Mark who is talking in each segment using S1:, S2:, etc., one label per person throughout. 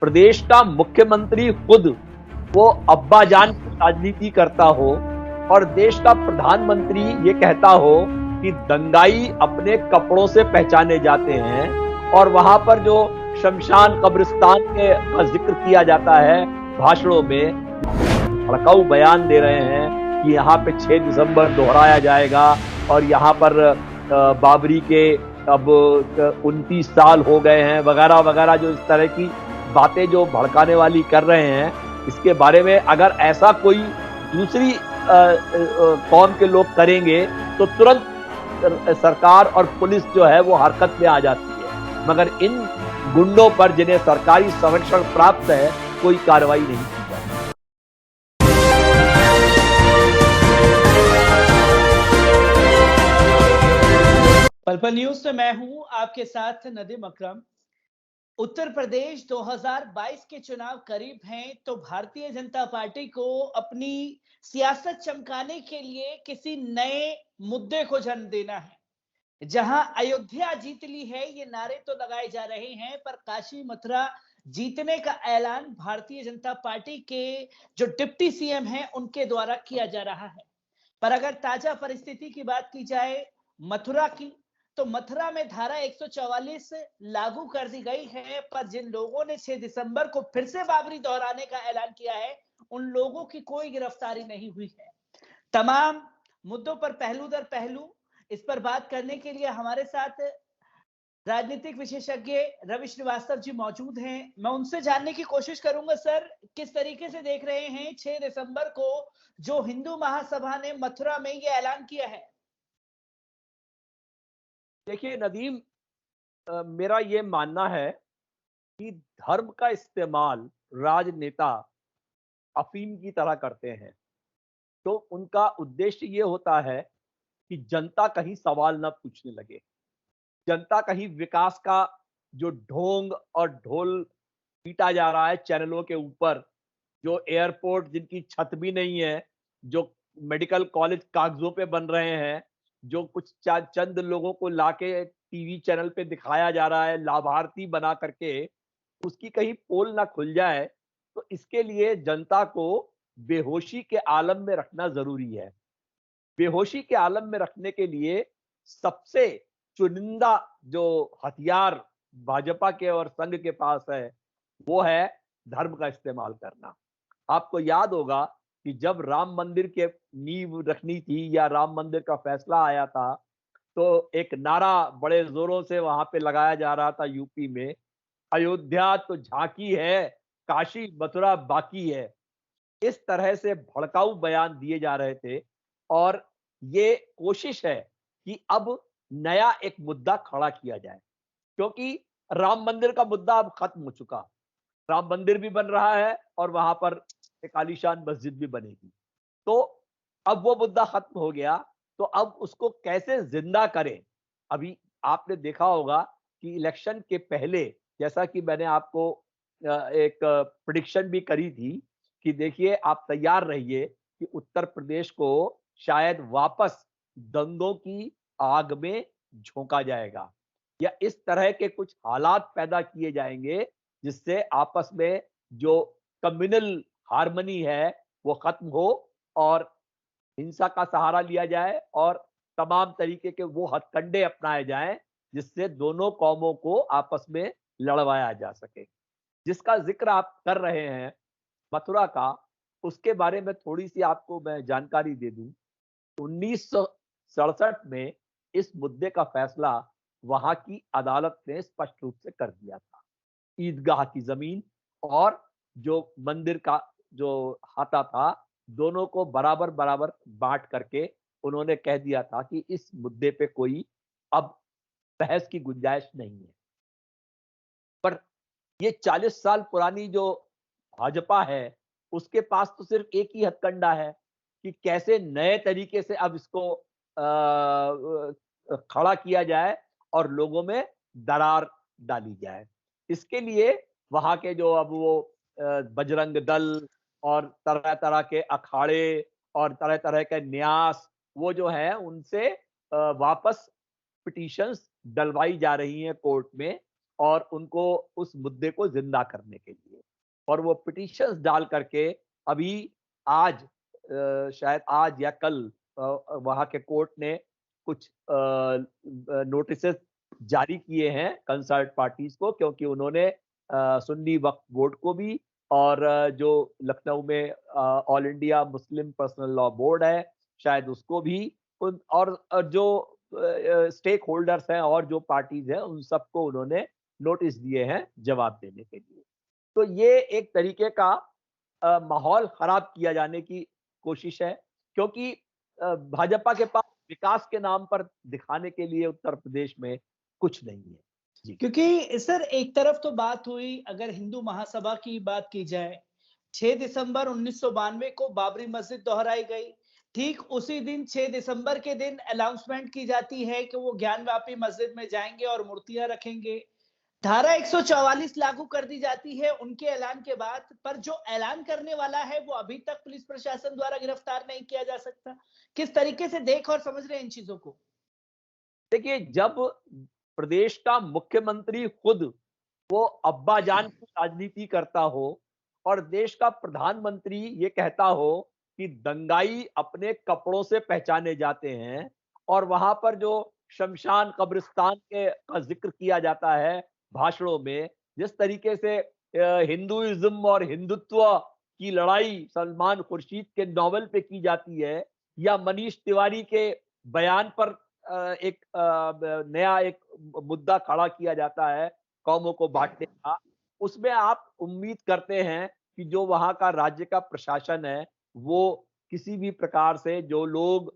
S1: प्रदेश का मुख्यमंत्री खुद वो अब्बाजान की राजनीति करता हो और देश का प्रधानमंत्री ये कहता हो कि दंगाई अपने कपड़ों से पहचाने जाते हैं और वहां पर जो शमशान कब्रिस्तान के का जिक्र किया जाता है भाषणों में, भड़काऊ बयान दे रहे हैं कि यहाँ पे 6 दिसंबर दोहराया जाएगा और यहाँ पर बाबरी के अब 29 साल हो गए हैं वगैरह वगैरह, जो इस तरह की बातें जो भड़काने वाली कर रहे हैं, इसके बारे में अगर ऐसा कोई दूसरी कौम के लोग करेंगे तो तुरंत सरकार और पुलिस जो है वो हरकत में आ जाती है, मगर इन गुंडों पर जिन्हें सरकारी संरक्षण प्राप्त है कोई कार्रवाई नहीं की जाती।
S2: पल न्यूज से मैं हूं आपके साथ नदीम अकरम। उत्तर प्रदेश 2022 के चुनाव करीब हैं तो भारतीय जनता पार्टी को अपनी सियासत चमकाने के लिए किसी नए मुद्दे को जन्म देना है। जहां अयोध्या जीत ली है ये नारे तो लगाए जा रहे हैं, पर काशी मथुरा जीतने का ऐलान भारतीय जनता पार्टी के जो डिप्टी सीएम हैं उनके द्वारा किया जा रहा है। पर अगर ताजा परिस्थिति की बात की जाए मथुरा की, तो मथुरा में धारा 144 लागू कर दी गई है, पर जिन लोगों ने 6 दिसंबर को फिर से बाबरी दोहराने का ऐलान किया है उन लोगों की कोई गिरफ्तारी नहीं हुई है। तमाम मुद्दों पर पहलू दर पहलू इस पर बात करने के लिए हमारे साथ राजनीतिक विशेषज्ञ रवि श्रीवास्तव जी मौजूद हैं। मैं उनसे जानने की कोशिश करूंगा, सर किस तरीके से देख रहे हैं 6 दिसंबर को जो हिंदू महासभा ने मथुरा में ये ऐलान किया है?
S1: देखिए नदीम, मेरा ये मानना है कि धर्म का इस्तेमाल राजनेता अफीम की तरह करते हैं, तो उनका उद्देश्य ये होता है कि जनता कहीं सवाल न पूछने लगे, जनता कहीं विकास का जो ढोंग और ढोल पीटा जा रहा है चैनलों के ऊपर, जो एयरपोर्ट जिनकी छत भी नहीं है, जो मेडिकल कॉलेज कागजों पे बन रहे हैं, जो कुछ चंद लोगों को लाके टीवी चैनल पे दिखाया जा रहा है लाभार्थी बना करके, उसकी कहीं पोल ना खुल जाए, तो इसके लिए जनता को बेहोशी के आलम में रखना जरूरी है। बेहोशी के आलम में रखने के लिए सबसे चुनिंदा जो हथियार भाजपा के और संघ के पास है वो है धर्म का इस्तेमाल करना। आपको याद होगा कि जब राम मंदिर के नींव रखनी थी या राम मंदिर का फैसला आया था, तो एक नारा बड़े जोरों से वहां पे लगाया जा रहा था यूपी में, अयोध्या तो झांकी है, काशी मथुरा बाकी है। इस तरह से भड़काऊ बयान दिए जा रहे थे और ये कोशिश है कि अब नया एक मुद्दा खड़ा किया जाए, क्योंकि राम मंदिर का मुद्दा अब खत्म हो चुका। राम मंदिर भी बन रहा है और वहां पर एक आलीशान मस्जिद भी बनेगी, तो अब वो मुद्दा खत्म हो गया, तो अब उसको कैसे जिंदा करें। अभी आपने देखा होगा कि इलेक्शन के पहले, जैसा कि मैंने आपको एक प्रेडिक्शन भी करी थी कि देखिए आप तैयार रहिए कि उत्तर प्रदेश को शायद वापस दंगों की आग में झोंका जाएगा या इस तरह के कुछ हालात पैदा किए जाएंगे जिससे आपस में जो कम्युनल हार्मनी है वो खत्म हो और हिंसा का सहारा लिया जाए और तमाम तरीके के वो हथकंडे अपनाए जाएं जिससे दोनों कौमों को आपस में लड़वाया जा सके। जिसका जिक्र आप कर रहे हैं मथुरा का, उसके बारे में थोड़ी सी आपको मैं जानकारी दे दूं। 1967 में इस मुद्दे का फैसला वहां की अदालत ने स्पष्ट रूप से कर दिया था। ईदगाह की जमीन और जो मंदिर का जो हाता था, दोनों को बराबर बराबर बांट करके उन्होंने कह दिया था कि इस मुद्दे पे कोई अब बहस की गुंजाइश नहीं है। पर ये 40 साल पुरानी जो भाजपा है उसके पास तो सिर्फ एक ही हथकंडा है कि कैसे नए तरीके से अब इसको खड़ा किया जाए और लोगों में दरार डाली जाए। इसके लिए वहां के जो अब वो बजरंग दल और तरह तरह के अखाड़े और तरह तरह के न्यास, वो जो है उनसे वापस पिटीशंस डलवाई जा रही हैं कोर्ट में और उनको उस मुद्दे को जिंदा करने के लिए। और वो पिटिशंस डाल करके अभी आज शायद आज या कल वहाँ के कोर्ट ने कुछ नोटिसेस जारी किए हैं कंसर्ट पार्टीज को, क्योंकि उन्होंने सुन्नी वक्फ बोर्ड को भी और जो लखनऊ में all India Muslim personal law board है शायद उसको भी उन और जो स्टेक होल्डर्स हैं और जो पार्टीज हैं उन सबको उन्होंने नोटिस दिए हैं जवाब देने के लिए। तो ये एक तरीके का माहौल खराब किया जाने की कोशिश है, क्योंकि भाजपा के पास विकास के नाम पर दिखाने के लिए उत्तर प्रदेश में कुछ नहीं है। जी।
S2: क्योंकि सर एक तरफ तो बात हुई, अगर हिंदू महासभा की बात की जाए, 6 दिसंबर 1992 को बाबरी मस्जिद दोहराई गई। ठीक उसी दिन 6 दिसंबर के दिन अनाउंसमेंट की जाती है कि वो ज्ञानवापी मस्जिद में जाएंगे और मूर्तियां रखेंगे। धारा 144 लागू कर दी जाती है उनके ऐलान के बाद, पर जो ऐलान करने वाला है वो अभी तक पुलिस प्रशासन द्वारा गिरफ्तार नहीं किया जा सकता। किस तरीके से देख और समझ रहे हैं इन चीजों को?
S1: देखिए, जब प्रदेश का मुख्यमंत्री खुद वो अब्बाजान की राजनीति करता हो और देश का प्रधानमंत्री ये कहता हो कि दंगाई अपने कपड़ों से पहचाने जाते हैं, और वहां पर जो शमशान कब्रिस्तान के का जिक्र किया जाता है भाषणों में, जिस तरीके से हिंदुइज्म और हिंदुत्व की लड़ाई सलमान खुर्शीद के नॉवल पे की जाती है, या मनीष तिवारी के बयान पर एक नया एक मुद्दा खड़ा किया जाता है कौमों को बांटने का, उसमें आप उम्मीद करते हैं कि जो वहाँ का राज्य का प्रशासन है, वो किसी भी प्रकार से जो लोग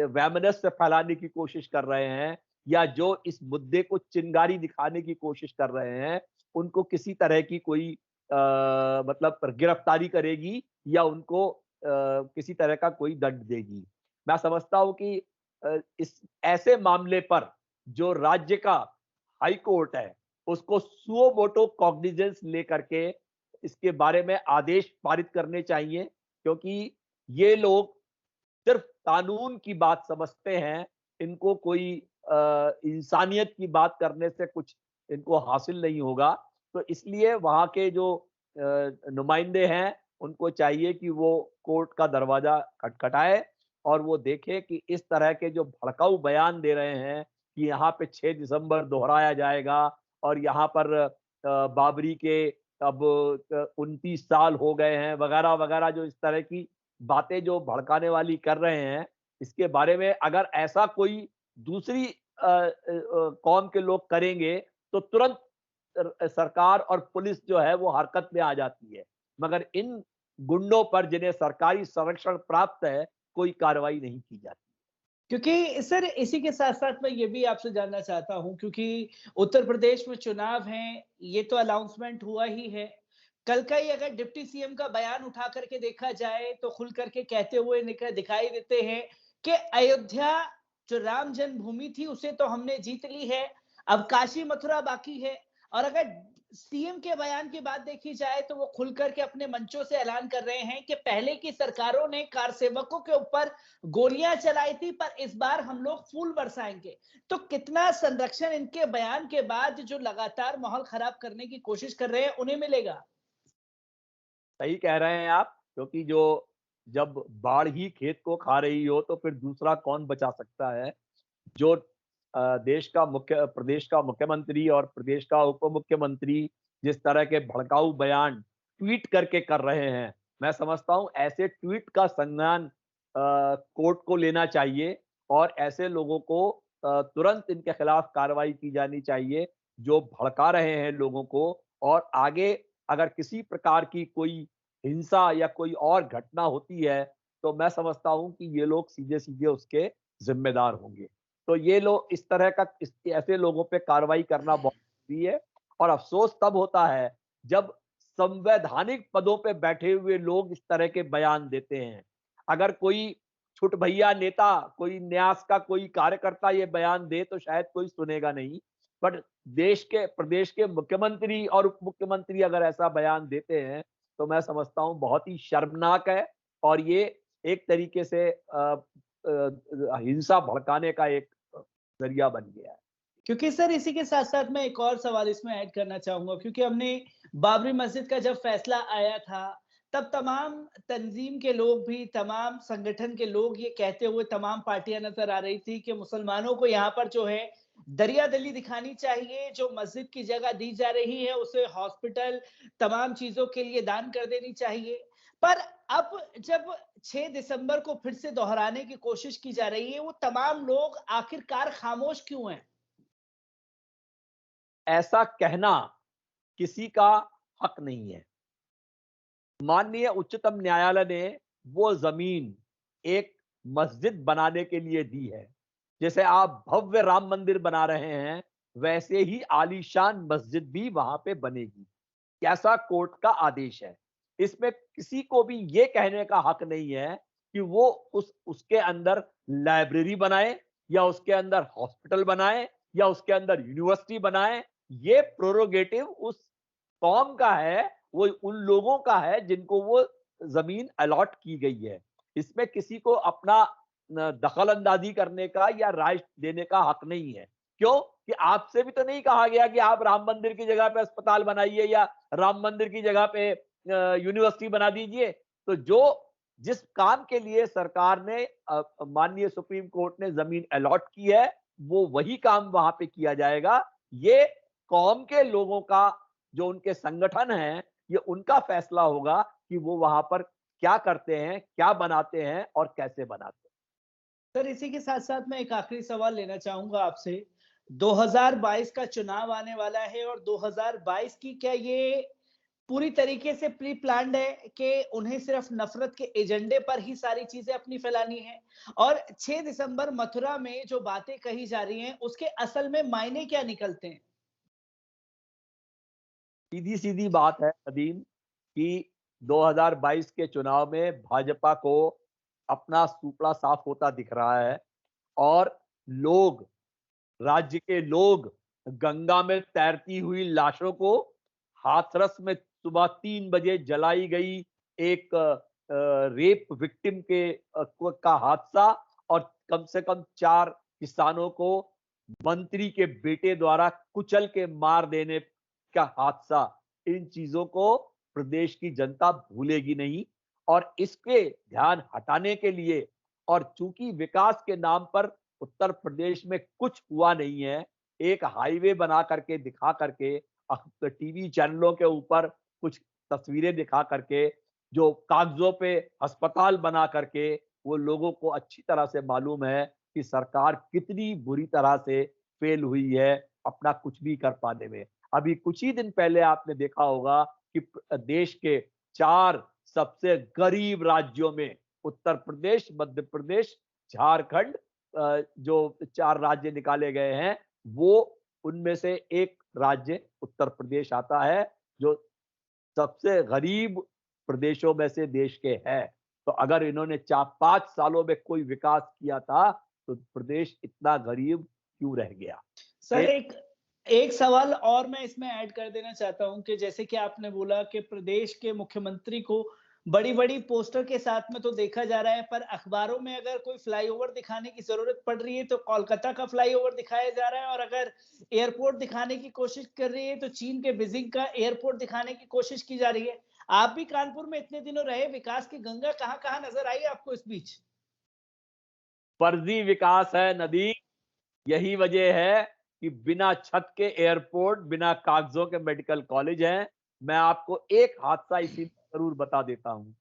S1: वैमनस्य फैलाने की कोशिश कर रहे हैं या जो इस मुद्दे को चिंगारी दिखाने की कोशिश कर रहे हैं, उनको किसी तरह की कोई मतलब गिरफ्तारी करेगी या उनको किसी तरह का कोई दंड देगी। मैं समझता हूँ कि इस ऐसे मामले पर जो राज्य का हाई कोर्ट है, उसको सुओ मोटो कॉग्निजेंस लेकर के इसके बारे में आदेश पारित करने चाहिए, क्योंकि ये लोग सिर्फ कानून की बात समझते हैं, इनको कोई इंसानियत की बात करने से कुछ इनको हासिल नहीं होगा। तो इसलिए वहाँ के जो नुमाइंदे हैं, उनको चाहिए कि वो कोर्ट का दरवाजा खटखटाए और वो देखें कि इस तरह के जो भड़काऊ बयान दे रहे हैं कि यहाँ पे 6 दिसंबर दोहराया जाएगा और यहाँ पर बाबरी के अब 29 साल हो गए हैं वगैरह वगैरह, जो इस तरह की बातें जो भड़काने वाली कर रहे हैं, इसके बारे में अगर ऐसा कोई दूसरी कौम के लोग करेंगे तो तुरंत सरकार और पुलिस जो है वो हरकत में आ जाती है, मगर इन गुंडों पर जिन्हें सरकारी संरक्षण प्राप्त है, कोई कार्रवाई नहीं की जाती।
S2: क्योंकि सर इसी के साथ-साथ मैं ये भी आपसे जानना चाहता हूँ, क्योंकि उत्तर प्रदेश में चुनाव हैं, ये तो अनाउंसमेंट हुआ ही है। कल का ही अगर डिप्टी सीएम का बयान उठा करके देखा जाए तो खुल करके कहते हुए दिखाई देते हैं कि अयोध्या जो राम जन्मभूमि थी उसे तो हमने जीत ली है, अब काशी मथुरा बाकी है। और अगर सीएम के बयान की बात देखी जाए तो वो खुल करके अपने मंचों से ऐलान कर रहे हैं कि पहले की सरकारों ने कार सेवकों के ऊपर गोलियां चलाई थी, पर इस बार हम लोग फूल बरसाएंगे। तो कितना संरक्षण इनके बयान के बाद जो लगातार माहौल खराब करने की कोशिश कर रहे हैं उन्हें मिलेगा?
S1: सही कह रहे हैं आप, क्योंकि जो जब बाढ़ ही खेत को खा रही हो तो फिर दूसरा कौन बचा सकता है। जो प्रदेश का मुख्यमंत्री और प्रदेश का उप मुख्यमंत्री जिस तरह के भड़काऊ बयान ट्वीट करके कर रहे हैं, मैं समझता हूं ऐसे ट्वीट का संज्ञान कोर्ट को लेना चाहिए और ऐसे लोगों को तुरंत इनके खिलाफ कार्रवाई की जानी चाहिए जो भड़का रहे हैं लोगों को। और आगे अगर किसी प्रकार की कोई हिंसा या कोई और घटना होती है तो मैं समझता हूं कि ये लोग सीधे सीधे उसके जिम्मेदार होंगे। तो ये लोग इस तरह का ऐसे लोगों पे कार्रवाई करना बहुत जरूरी है। और अफसोस तब होता है जब संवैधानिक पदों पे बैठे हुए लोग इस तरह के बयान देते हैं। अगर कोई छुट भैया नेता, कोई न्यास का कोई कार्यकर्ता ये बयान दे तो शायद कोई सुनेगा नहीं, बट प्रदेश के मुख्यमंत्री और उप मुख्यमंत्री अगर ऐसा बयान देते हैं तो मैं समझता हूं बहुत ही शर्मनाक है। और ये एक तरीके से हिंसा भड़काने का एक जरिया बन गया है।
S2: क्योंकि सर इसी के साथ-साथ मैं एक और सवाल इसमें ऐड करना चाहूँगा, क्योंकि हमने बाबरी मस्जिद का जब फैसला आया था, तब तमाम तंज़ीम के लोग भी, तमाम संगठन के लोग ये कहते हुए तमाम पार्टियाँ नज़र आ रही थी कि मुसलमानों को यहाँ पर जो है दरिया-दली दिखानी चाहिए, जो मस्जिद की जगह दी जा रही है उसे हॉस्पिटल, तमाम चीज़ों के लिए दान कर देनी चाहिए। पर अब जब 6 दिसंबर को फिर से दोहराने की कोशिश की जा रही है, वो तमाम लोग आखिरकार खामोश क्यों हैं?
S1: ऐसा कहना किसी का हक नहीं है। माननीय उच्चतम न्यायालय ने वो जमीन एक मस्जिद बनाने के लिए दी है। जैसे आप भव्य राम मंदिर बना रहे हैं, वैसे ही आलीशान मस्जिद भी वहां पे बनेगी। कैसा कोर्ट का आदेश है। इसमें किसी को भी ये कहने का हक नहीं है कि वो उसके अंदर लाइब्रेरी बनाए या उसके अंदर हॉस्पिटल बनाए या उसके अंदर यूनिवर्सिटी बनाए। ये प्रोरोगेटिव उस कौम का है, वो उन लोगों का है जिनको वो जमीन अलॉट की गई है। इसमें किसी को अपना दखल अंदाजी करने का या राय देने का हक नहीं है। क्यों कि आपसे भी तो नहीं कहा गया कि आप राम मंदिर की जगह पे अस्पताल बनाइए या राम मंदिर की जगह पे यूनिवर्सिटी बना दीजिए। तो जो जिस काम के लिए सरकार ने माननीय सुप्रीम कोर्ट ने जमीन अलॉट की है, वो वही काम वहां पे किया जाएगा। ये कौम के लोगों का, जो उनके संगठन हैं, ये उनका फैसला होगा कि वो वहां पर क्या करते हैं, क्या बनाते हैं और कैसे बनाते हैं।
S2: सर इसी के साथ-साथ मैं एक आखिरी सवाल लेना चाहूँगा आपसे। 2022 का चुनाव आने वाला है और 2022 की क्या ये पूरी तरीके से प्री प्लान्ड है कि उन्हें सिर्फ नफ़रत के एजेंडे पर ही सारी चीज़ें अपनी फैलानी है? और 6 दिसंबर मथुरा में जो बातें कही जा रही हैं, उसके असल में मायने क्या निकलते हैं?
S1: सीधी-सीधी बात है नदीम कि 2022 के चुनाव में भाजपा को अपना सूपड़ा साफ होता दिख रहा है और लोग, राज्य के लोग गंगा में तैरती हुई लाशों को, हाथरस में सुबह 3 बजे जलाई गई एक रेप विक्टिम का हादसा और कम से कम 4 किसानों को मंत्री के बेटे द्वारा कुचल के मार देने का हादसा, इन चीजों को प्रदेश की जनता भूलेगी नहीं। और इसके ध्यान हटाने के लिए, और चूंकि विकास के नाम पर उत्तर प्रदेश में कुछ हुआ नहीं है, एक हाईवे बना करके दिखा करके, टीवी चैनलों के ऊपर कुछ तस्वीरें दिखा करके, जो कागजों पे अस्पताल बना करके, वो लोगों को अच्छी तरह से मालूम है कि सरकार कितनी बुरी तरह से फेल हुई है अपना कुछ भी कर पाने में। अभी कुछ ही दिन पहले आपने देखा होगा कि देश के 4 सबसे गरीब राज्यों में उत्तर प्रदेश, मध्य प्रदेश, झारखंड, जो 4 राज्य निकाले गए हैं, वो उनमें से एक राज्य उत्तर प्रदेश आता है, जो सबसे गरीब प्रदेशों में से देश के है। तो अगर इन्होंने 4-5 सालों में कोई विकास किया था, तो प्रदेश इतना गरीब क्यों रह गया?
S2: सर
S1: ये
S2: एक एक सवाल और मैं इसमें ऐड कर देना चाहता हूँ कि जैसे कि आपने बोला कि प्रदेश के मुख्यमंत्री को बड़ी-बड़ी पोस्टर के साथ में तो देखा जा रहा है, पर अखबारों में अगर कोई फ्लाईओवर दिखाने की ज़रूरत पड़ रही है, तो कोलकाता का फ्लाईओवर दिखाया जा रहा है और अगर एयरपोर्ट दिखाने की कोशिश कर रही है, तो चीन के बीजिंग का एयरपोर्ट दिखाने की कोशिश की जा रही है। आप भी कानपुर में इतने दिनों रहे, विकास की गंगा कहाँ-कहाँ नज़र आई आपको इस बीच?
S1: फर्जी विकास है नदी। यही वजह है कि बिना छत के एयरपोर्ट, बिना कागजों के मेडिकल कॉलेज हैं। मैं आपको एक हादसा इसी में ज़रूर बता देता हूँ।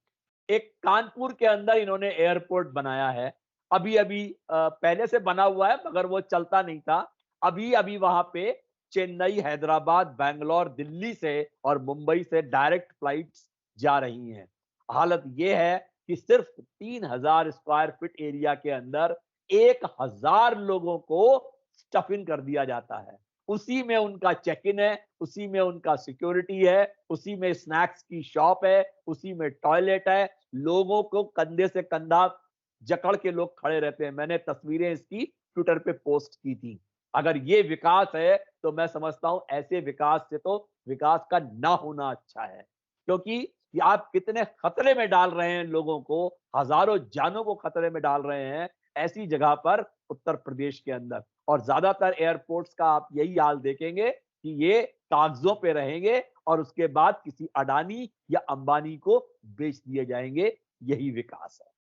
S1: एक कानपुर के अंदर इन्होंने एयरपोर्ट बनाया है। अभी-अभी पहले से बना हुआ है मगर वो चलता नहीं था। अभी-अभी वहाँ पे चेन्नई, हैदराबाद, बैंगलोर, दिल्ली से और मुंबई से डायरेक्ट फ्लाइट्स जा रही हैं। हालत ये है कि सिर्फ 3000 स्क्वायर फीट एरिया के अंदर 1000 लोगों को स्टफ इन कर दिया जाता है। उसी में उनका चेक इन है, उसी में उनका सिक्योरिटी है, उसी में स्नैक्स की शॉप है, उसी में टॉयलेट है। लोगों को कंधे से कंधा जकड़ के लोग खड़े रहते हैं। मैंने तस्वीरें इसकी ट्विटर पे पोस्ट की थी। अगर ये विकास है तो मैं समझता हूं ऐसे विकास से तो विकास का ना होना अच्छा है। क्योंकि ये आप कितने खतरे में डाल रहे हैं लोगों को, हजारों जानों को खतरे में डाल रहे हैं ऐसी जगह पर उत्तर प्रदेश के अंदर। और ज्यादातर एयरपोर्ट्स का आप यही हाल देखेंगे कि ये कागजों पे रहेंगे और उसके बाद किसी अडानी या अंबानी को बेच दिए जाएंगे। यही विकास है।